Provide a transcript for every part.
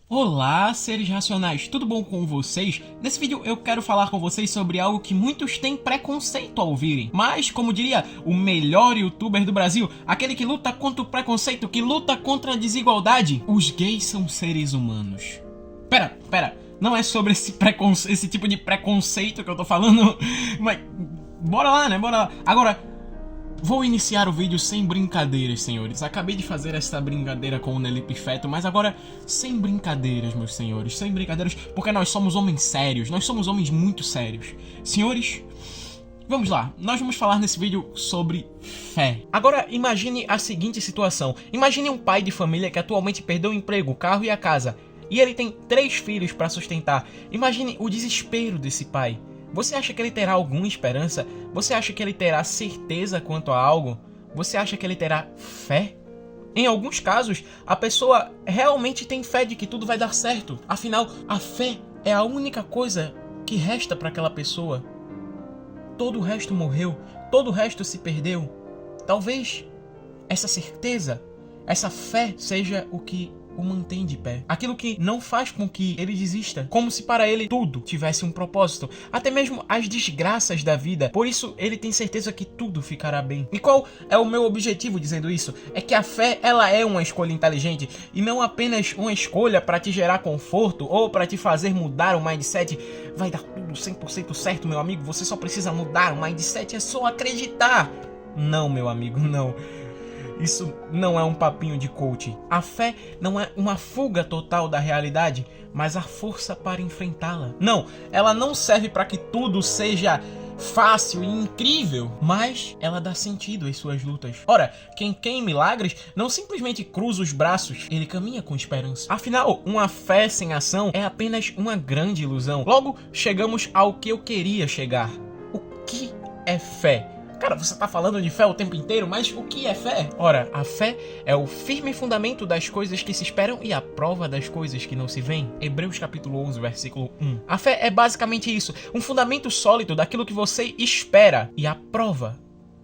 Olá, seres racionais, tudo bom com vocês? Nesse vídeo eu quero falar com vocês sobre algo que muitos têm preconceito ao ouvirem. Mas, como diria o melhor youtuber do Brasil, aquele que luta contra o preconceito, que luta contra a desigualdade, os gays são seres humanos. Pera, não é sobre esse tipo de preconceito que eu tô falando, mas bora lá, né? Bora lá. Agora, vou iniciar o vídeo sem brincadeiras, senhores. Acabei de fazer essa brincadeira com o Nelipe Feto, mas agora sem brincadeiras, meus senhores. Sem brincadeiras, porque nós somos homens sérios. Nós somos homens muito sérios. Senhores, vamos lá. Nós vamos falar nesse vídeo sobre fé. Agora, imagine a seguinte situação. Imagine um pai de família que atualmente perdeu o emprego, o carro e a casa. E ele tem 3 filhos para sustentar. Imagine o desespero desse pai. Você acha que ele terá alguma esperança? Você acha que ele terá certeza quanto a algo? Você acha que ele terá fé? Em alguns casos, a pessoa realmente tem fé de que tudo vai dar certo. Afinal, a fé é a única coisa que resta para aquela pessoa. Todo o resto morreu, todo o resto se perdeu. Talvez essa certeza, essa fé seja o que o mantém de pé. Aquilo que não faz com que ele desista. Como se para ele tudo tivesse um propósito. Até mesmo as desgraças da vida. Por isso ele tem certeza que tudo ficará bem. E qual é o meu objetivo dizendo isso? É que a fé, ela é uma escolha inteligente. E não apenas uma escolha para te gerar conforto ou para te fazer mudar o mindset. Vai dar tudo 100% certo, meu amigo. Você só precisa mudar o mindset. É só acreditar. Não, meu amigo, não. Isso não é um papinho de coach. A fé não é uma fuga total da realidade, mas a força para enfrentá-la. Não, ela não serve para que tudo seja fácil e incrível, mas ela dá sentido às suas lutas. Ora, quem quer milagres não simplesmente cruza os braços, ele caminha com esperança. Afinal, uma fé sem ação é apenas uma grande ilusão. Logo, chegamos ao que eu queria chegar. O que é fé? Cara, você tá falando de fé o tempo inteiro, mas o que é fé? Ora, a fé é o firme fundamento das coisas que se esperam e a prova das coisas que não se veem. Hebreus capítulo 11, versículo 1. A fé é basicamente isso, um fundamento sólido daquilo que você espera e a prova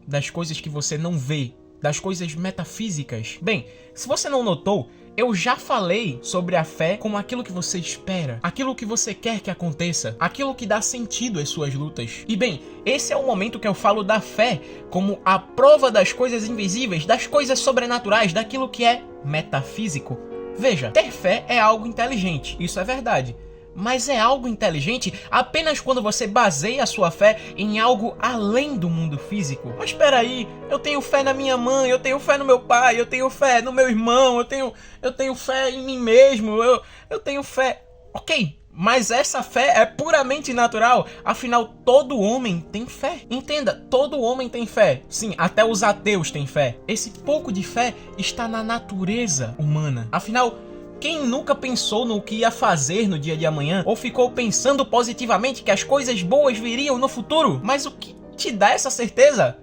das coisas que você não vê, das coisas metafísicas. Bem, se você não notou, eu já falei sobre a fé como aquilo que você espera, aquilo que você quer que aconteça, aquilo que dá sentido às suas lutas. E bem, esse é o momento que eu falo da fé como a prova das coisas invisíveis, das coisas sobrenaturais, daquilo que é metafísico. Veja, ter fé é algo inteligente, isso é verdade. Mas é algo inteligente apenas quando você baseia a sua fé em algo além do mundo físico. Mas espera aí, eu tenho fé na minha mãe, eu tenho fé no meu pai, eu tenho fé no meu irmão, eu tenho fé em mim mesmo, eu tenho fé. Ok, mas essa fé é puramente natural, afinal todo homem tem fé. Entenda, todo homem tem fé. Sim, até os ateus têm fé. Esse pouco de fé está na natureza humana. Afinal, quem nunca pensou no que ia fazer no dia de amanhã? Ou ficou pensando positivamente que as coisas boas viriam no futuro? Mas o que te dá essa certeza?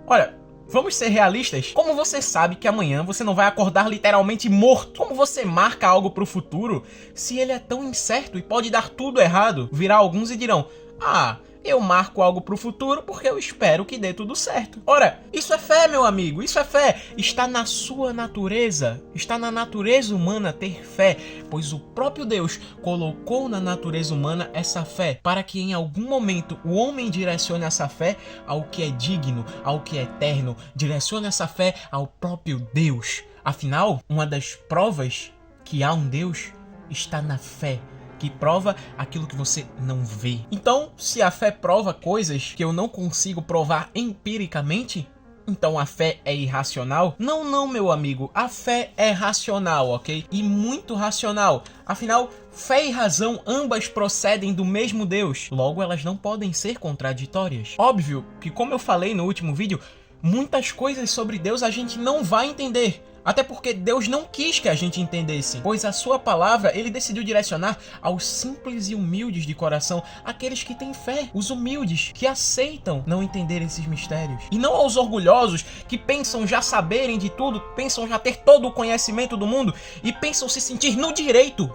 Olha, vamos ser realistas. Como você sabe que amanhã você não vai acordar literalmente morto? Como você marca algo pro futuro se ele é tão incerto e pode dar tudo errado? Virá alguns e dirão: ah, eu marco algo pro futuro porque eu espero que dê tudo certo. Ora, isso é fé, meu amigo, isso é fé. Está na sua natureza, está na natureza humana ter fé, pois o próprio Deus colocou na natureza humana essa fé, para que em algum momento o homem direcione essa fé ao que é digno, ao que é eterno, direcione essa fé ao próprio Deus. Afinal, uma das provas que há um Deus está na fé, que prova aquilo que você não vê. Então, se a fé prova coisas que eu não consigo provar empiricamente, então a fé é irracional? Não, meu amigo. A fé é racional, ok? E muito racional. Afinal, fé e razão ambas procedem do mesmo Deus. Logo, elas não podem ser contraditórias. Óbvio que, como eu falei no último vídeo, muitas coisas sobre Deus a gente não vai entender. Até porque Deus não quis que a gente entendesse, pois a sua palavra ele decidiu direcionar aos simples e humildes de coração, aqueles que têm fé, os humildes, que aceitam não entender esses mistérios. E não aos orgulhosos, que pensam já saberem de tudo, pensam já ter todo o conhecimento do mundo e pensam se sentir no direito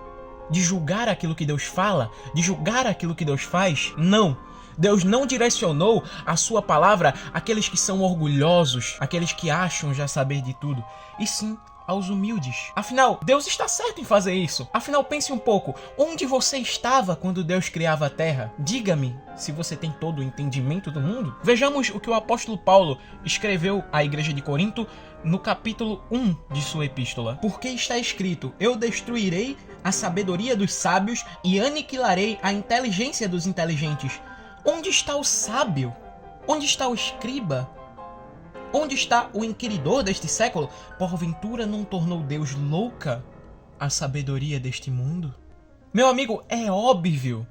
de julgar aquilo que Deus fala, de julgar aquilo que Deus faz. Não. Deus não direcionou a sua palavra àqueles que são orgulhosos, àqueles que acham já saber de tudo, e sim aos humildes. Afinal, Deus está certo em fazer isso. Afinal, pense um pouco, onde você estava quando Deus criava a terra? Diga-me se você tem todo o entendimento do mundo. Vejamos o que o apóstolo Paulo escreveu à igreja de Corinto no capítulo 1 de sua epístola. Porque está escrito: eu destruirei a sabedoria dos sábios e aniquilarei a inteligência dos inteligentes. Onde está o sábio? Onde está o escriba? Onde está o inquiridor deste século? Porventura não tornou Deus louca a sabedoria deste mundo? Meu amigo, é óbvio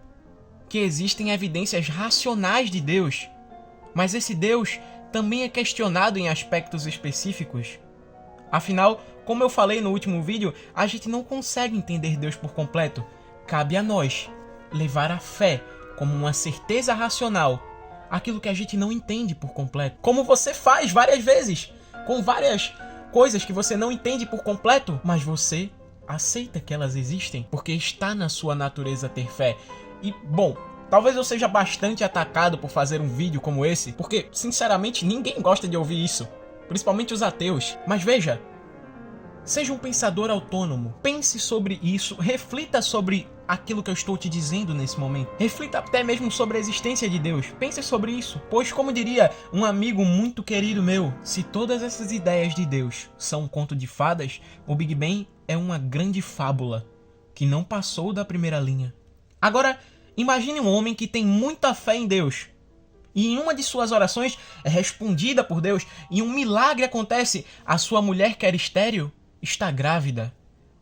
que existem evidências racionais de Deus, mas esse Deus também é questionado em aspectos específicos. Afinal, como eu falei no último vídeo, a gente não consegue entender Deus por completo. Cabe a nós levar a fé como uma certeza racional aquilo que a gente não entende por completo. Como você faz várias vezes, com várias coisas que você não entende por completo, mas você aceita que elas existem, porque está na sua natureza ter fé. E, bom, talvez eu seja bastante atacado por fazer um vídeo como esse, porque, sinceramente, ninguém gosta de ouvir isso, principalmente os ateus. Mas veja, seja um pensador autônomo, pense sobre isso, reflita sobre aquilo que eu estou te dizendo nesse momento. Reflita até mesmo sobre a existência de Deus. Pense sobre isso, pois, como diria um amigo muito querido meu, se todas essas ideias de Deus são um conto de fadas, o Big Bang é uma grande fábula que não passou da primeira linha. Agora, imagine um homem que tem muita fé em Deus e em uma de suas orações é respondida por Deus e um milagre acontece. A sua mulher, que era estéril, está grávida.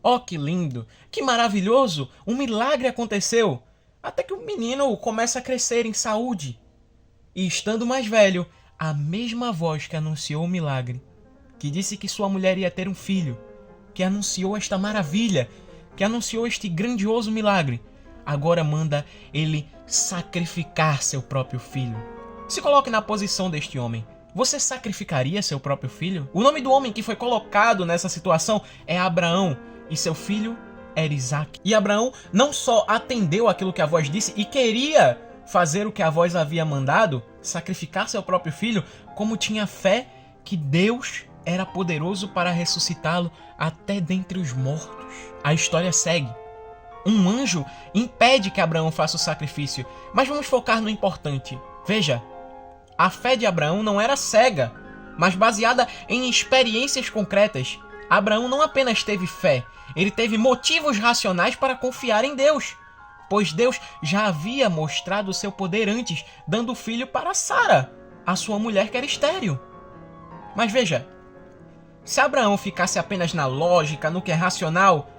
Oh, que lindo! Que maravilhoso! Um milagre aconteceu! Até que o menino começa a crescer em saúde. E estando mais velho, a mesma voz que anunciou o milagre, que disse que sua mulher ia ter um filho, que anunciou esta maravilha, que anunciou este grandioso milagre, agora manda ele sacrificar seu próprio filho. Se coloque na posição deste homem. Você sacrificaria seu próprio filho? O nome do homem que foi colocado nessa situação é Abraão, e seu filho era Isaac. E Abraão não só atendeu aquilo que a voz disse e queria fazer o que a voz havia mandado, sacrificar seu próprio filho, como tinha fé que Deus era poderoso para ressuscitá-lo até dentre os mortos. A história segue. Um anjo impede que Abraão faça o sacrifício, mas vamos focar no importante. Veja, a fé de Abraão não era cega, mas baseada em experiências concretas. Abraão não apenas teve fé, ele teve motivos racionais para confiar em Deus, pois Deus já havia mostrado o seu poder antes, dando o filho para Sara, a sua mulher que era estéril. Mas veja, se Abraão ficasse apenas na lógica, no que é racional,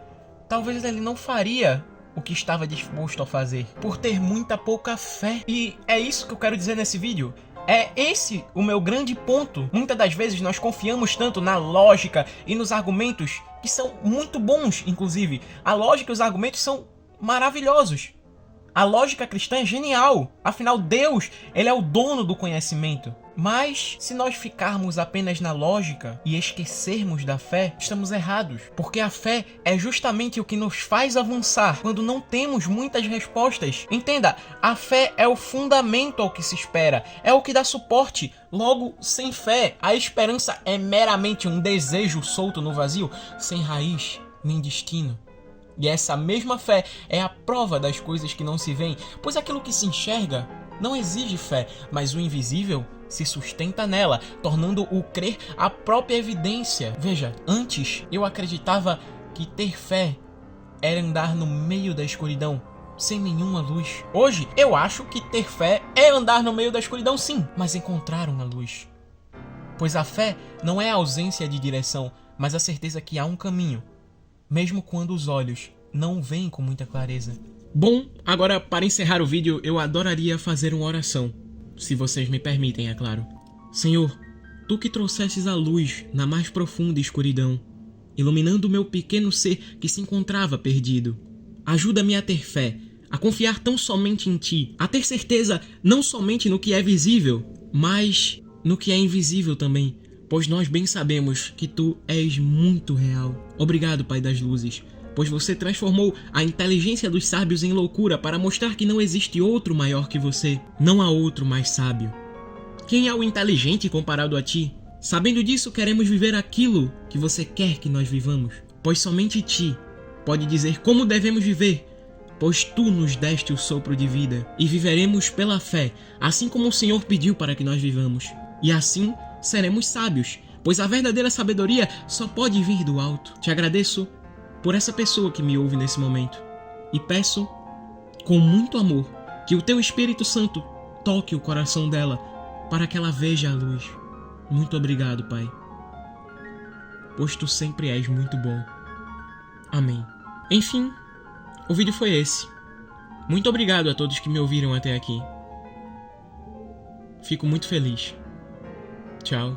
talvez ele não faria o que estava disposto a fazer, por ter muita pouca fé. E é isso que eu quero dizer nesse vídeo. É esse o meu grande ponto. Muitas das vezes nós confiamos tanto na lógica e nos argumentos, que são muito bons, inclusive. A lógica e os argumentos são maravilhosos. A lógica cristã é genial. Afinal, Deus, ele é o dono do conhecimento. Mas, se nós ficarmos apenas na lógica e esquecermos da fé, estamos errados. Porque a fé é justamente o que nos faz avançar quando não temos muitas respostas. Entenda, a fé é o fundamento ao que se espera, é o que dá suporte. Logo, sem fé, a esperança é meramente um desejo solto no vazio, sem raiz nem destino. E essa mesma fé é a prova das coisas que não se veem, pois aquilo que se enxerga não exige fé, mas o invisível se sustenta nela, tornando o crer a própria evidência. Veja, antes eu acreditava que ter fé era andar no meio da escuridão, sem nenhuma luz. Hoje eu acho que ter fé é andar no meio da escuridão sim, mas encontrar uma luz. Pois a fé não é a ausência de direção, mas a certeza que há um caminho, mesmo quando os olhos não veem com muita clareza. Bom, agora para encerrar o vídeo, eu adoraria fazer uma oração, se vocês me permitem, é claro. Senhor, Tu que trouxestes a luz na mais profunda escuridão, iluminando o meu pequeno ser que se encontrava perdido, ajuda-me a ter fé, a confiar tão somente em Ti, a ter certeza não somente no que é visível, mas no que é invisível também, pois nós bem sabemos que Tu és muito real. Obrigado, Pai das Luzes, pois você transformou a inteligência dos sábios em loucura para mostrar que não existe outro maior que você. Não há outro mais sábio. Quem é o inteligente comparado a Ti? Sabendo disso, queremos viver aquilo que você quer que nós vivamos, pois somente Ti pode dizer como devemos viver, pois Tu nos deste o sopro de vida, e viveremos pela fé, assim como o Senhor pediu para que nós vivamos. E assim seremos sábios, pois a verdadeira sabedoria só pode vir do alto. Te agradeço por essa pessoa que me ouve nesse momento, e peço, com muito amor, que o Teu Espírito Santo toque o coração dela, para que ela veja a luz. Muito obrigado, Pai, pois Tu sempre és muito bom. Amém. Enfim, o vídeo foi esse. Muito obrigado a todos que me ouviram até aqui. Fico muito feliz. Tchau.